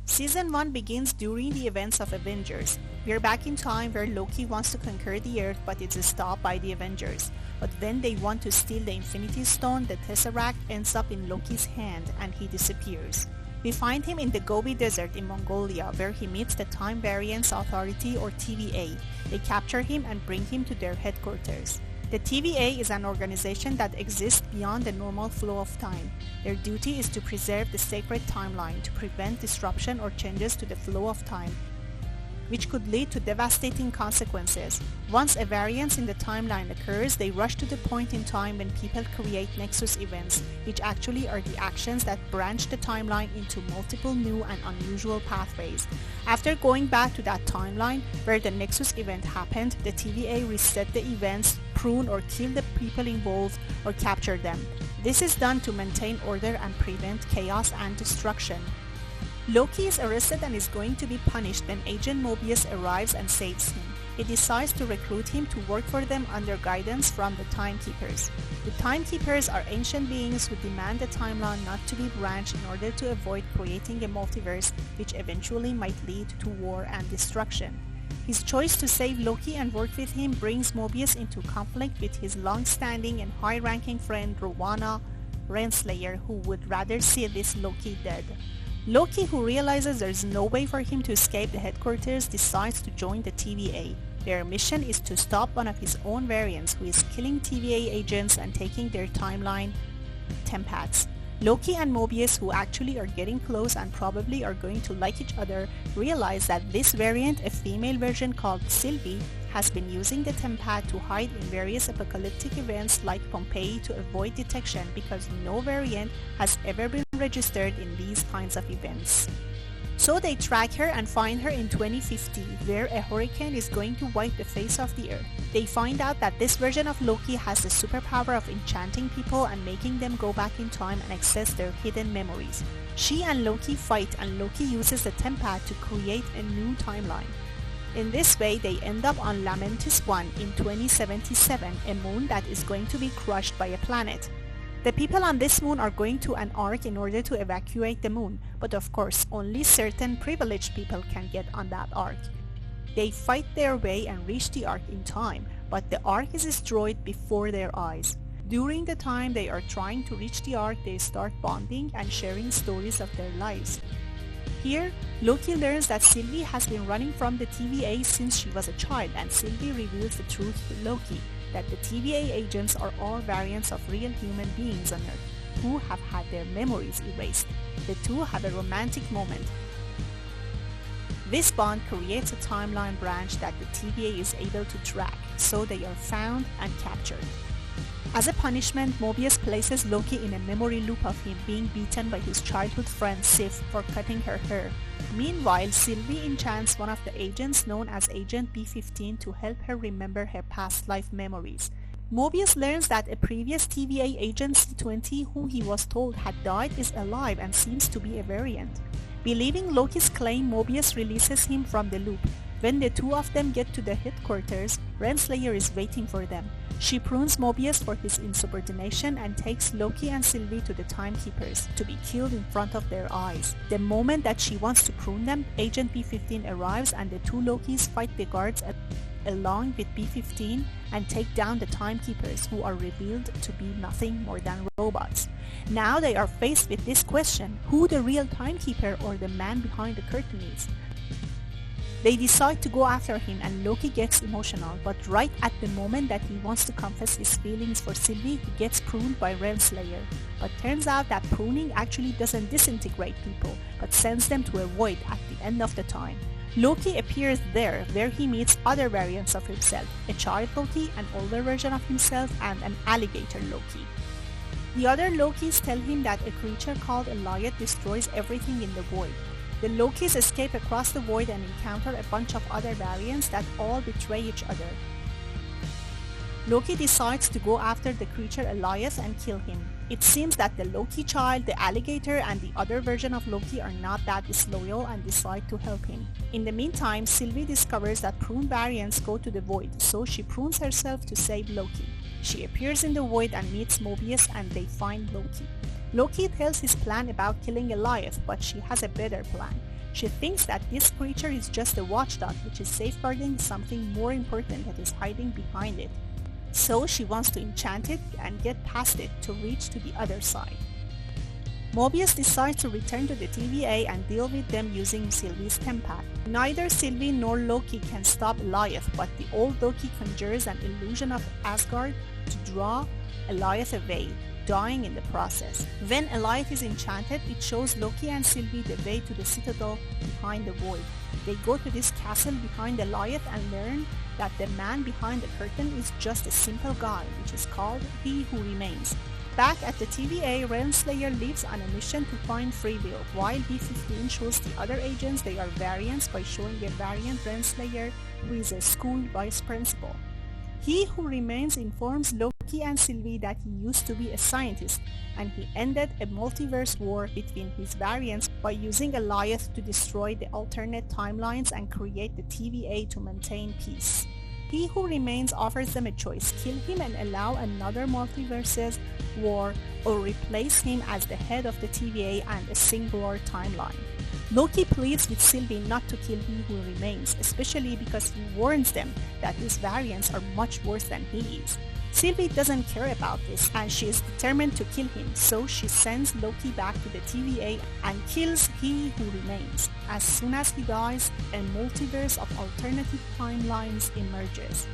Season 1 begins during the events of Avengers. We're back in time where Loki wants to conquer the Earth but is stopped by the Avengers. But when they want to steal the Infinity Stone, the Tesseract ends up in Loki's hand and he disappears. We find him in the Gobi Desert in Mongolia where he meets the Time Variance Authority or TVA. They capture him and bring him to their headquarters. The TVA is an organization that exists beyond the normal flow of time. Their duty is to preserve the sacred timeline to prevent disruption or changes to the flow of time, which could lead to devastating consequences. Once a variance in the timeline occurs, they rush to the point in time when people create nexus events, which actually are the actions that branch the timeline into multiple new and unusual pathways. After going back to that timeline where the nexus event happened, the TVA reset the events, prune or kill the people involved, or capture them. This is done to maintain order and prevent chaos and destruction. Loki is arrested and is going to be punished when Agent Mobius arrives and saves him. He decides to recruit him to work for them under guidance from the Timekeepers. The Timekeepers are ancient beings who demand the timeline not to be branched in order to avoid creating a multiverse which eventually might lead to war and destruction. His choice to save Loki and work with him brings Mobius into conflict with his long-standing and high-ranking friend Rowana Renslayer, who would rather see this Loki dead. Loki, who realizes there's no way for him to escape the headquarters, decides to join the TVA. Their mission is to stop one of his own variants who is killing TVA agents and taking their timeline Tempaths. Loki and Mobius, who actually are getting close and probably are going to like each other, realize that this variant, a female version called Sylvie, has been using the Tempath to hide in various apocalyptic events like Pompeii to avoid detection because no variant has ever been registered in these kinds of events. So they track her and find her in 2050, where a hurricane is going to wipe the face of the earth. They find out that this version of Loki has the superpower of enchanting people and making them go back in time and access their hidden memories. She and Loki fight, and Loki uses the Tempath to create a new timeline. In this way, they end up on Lamentis 1 in 2077, a moon that is going to be crushed by a planet. The people on this moon are going to an ark in order to evacuate the moon, but of course only certain privileged people can get on that ark. They fight their way and reach the ark in time, but the ark is destroyed before their eyes. During the time they are trying to reach the ark, they start bonding and sharing stories of their lives. Here, Loki learns that Sylvie has been running from the TVA since she was a child, and Sylvie reveals the truth to Loki, that the TVA agents are all variants of real human beings on Earth who have had their memories erased. The two have a romantic moment. This bond creates a timeline branch that the TVA is able to track, so they are found and captured. As a punishment, Mobius places Loki in a memory loop of him being beaten by his childhood friend Sif for cutting her hair. Meanwhile, Sylvie enchants one of the agents known as Agent B15 to help her remember her past life memories. Mobius learns that a previous TVA agent C20 who he was told had died is alive and seems to be a variant. Believing Loki's claim, Mobius releases him from the loop. When the two of them get to the headquarters, Renslayer is waiting for them. She prunes Mobius for his insubordination and takes Loki and Sylvie to the Timekeepers to be killed in front of their eyes. The moment that she wants to prune them, Agent B15 arrives and the two Lokis fight the guards along with B15 and take down the Timekeepers, who are revealed to be nothing more than robots. Now they are faced with this question: who the real Timekeeper or the man behind the curtain is? They decide to go after him and Loki gets emotional, but right at the moment that he wants to confess his feelings for Sylvie, he gets pruned by Renslayer. But turns out that pruning actually doesn't disintegrate people, but sends them to a void at the end of the time. Loki appears there, where he meets other variants of himself, a child Loki, an older version of himself, and an alligator Loki. The other Lokis tell him that a creature called Eliot destroys everything in the void. The Lokis escape across the void and encounter a bunch of other variants that all betray each other. Loki decides to go after the creature Elias and kill him. It seems that the Loki child, the alligator, and the other version of Loki are not that disloyal and decide to help him. In the meantime, Sylvie discovers that prune variants go to the void, so she prunes herself to save Loki. She appears in the void and meets Mobius and they find Loki. Loki tells his plan about killing Elias, but she has a better plan. She thinks that this creature is just a watchdog which is safeguarding something more important that is hiding behind it. So she wants to enchant it and get past it to reach to the other side. Mobius decides to return to the TVA and deal with them using Sylvie's empath. Neither Sylvie nor Loki can stop Eliath, but the old Loki conjures an illusion of Asgard to draw Eliath away, dying in the process. When Eliath is enchanted, it shows Loki and Sylvie the way to the citadel behind the void. They go to this castle behind Eliath and learn that the man behind the curtain is just a simple guy, which is called He Who Remains. Back at the TVA, Realmslayer leaves on a mission to find Free Will, while B-15 shows the other agents they are variants by showing a variant Realmslayer who is a school vice principal. He Who Remains informs Loki and Sylvie that he used to be a scientist, and he ended a multiverse war between his variants by using Eliath to destroy the alternate timelines and create the TVA to maintain peace. He Who Remains offers them a choice: kill him and allow another multiverses war, or replace him as the head of the TVA and a singular timeline. Loki pleads with Sylvie not to kill He Who Remains, especially because he warns them that his variants are much worse than he is. Sylvie doesn't care about this, and she is determined to kill him, so she sends Loki back to the TVA and kills He Who Remains. As soon as he dies, a multiverse of alternative timelines emerges.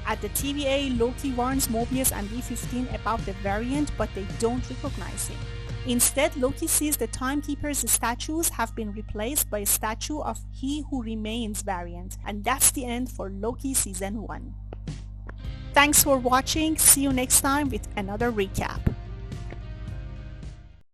At the TVA, Loki warns Mobius and B-15 about the variant, but they don't recognize him. Instead, Loki sees the Timekeeper's statues have been replaced by a statue of He Who Remains variant, and that's the end for Loki Season 1. Thanks for watching. See you next time with another recap.